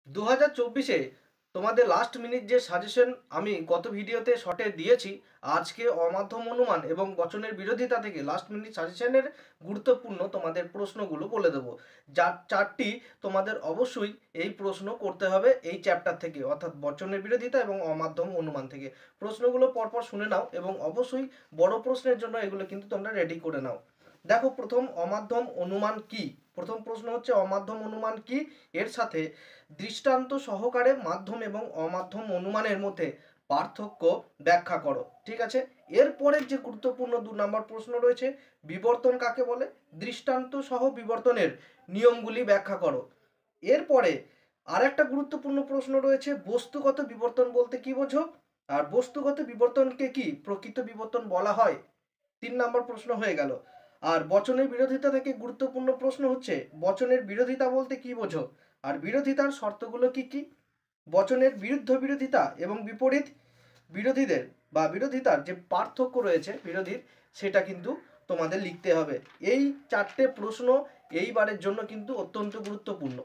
2024-এ তোমাদের last minute যে suggestion আমি গত ভিডিওতে শর্টে দিয়েছি, আজকে অমাধ্যম অনুমান এবং বচনের বিরোধিতা থেকে লাস্ট মিনিট সাজেশনের গুরুত্বপূর্ণ তোমাদের প্রশ্নগুলো বলে দেবো। যার চারটি তোমাদের অবশ্যই এই প্রশ্ন করতে হবে এই চ্যাপ্টার থেকে, অর্থাৎ বচনের বিরোধিতা এবং অমাধ্যম অনুমান থেকে। প্রশ্নগুলো পরপর শুনে নাও এবং অবশ্যই বড় প্রশ্নের জন্য এগুলো কিন্তু তোমরা রেডি করে নাও। দেখো, প্রথম অমাধ্যম অনুমান কি। প্রথম প্রশ্ন হচ্ছে অমাধ্যম অনুমান কি, এর সাথে দৃষ্টান্ত সহকারে মাধ্যম এবং অমাধ্যম অনুমানের মধ্যে পার্থক্য ব্যাখ্যা করো। ঠিক আছে, এরপরের যে গুরুত্বপূর্ণ 2 নম্বর প্রশ্ন রয়েছে, বিবর্তন কাকে বলে, দৃষ্টান্ত সহ বিবর্তনের নিয়মগুলি ব্যাখ্যা করো। এরপরে আরেকটা গুরুত্বপূর্ণ প্রশ্ন রয়েছে, বস্তুগত বিবর্তন বলতে কি বোঝো, আর বস্তুগত বিবর্তনকে কি প্রকৃত বিবর্তন বলা হয়। 3 নম্বর প্রশ্ন হয়ে গেল। আর বচনের বিরোধিতা থেকে গুরুত্বপূর্ণ প্রশ্ন হচ্ছে, বচনের বিরোধিতা বলতে কি বোঝো, আর বিরোধিতার শর্তগুলো কি কি। বচনের বিরুদ্ধ বিরোধিতা এবং বিপরীত বিরোধীদের বা বিরোধিতার যে পার্থক্য রয়েছে বিরোধীর, সেটা কিন্তু তোমাদের লিখতে হবে। এই 4টে প্রশ্ন এইবারের জন্য কিন্তু অত্যন্ত গুরুত্বপূর্ণ।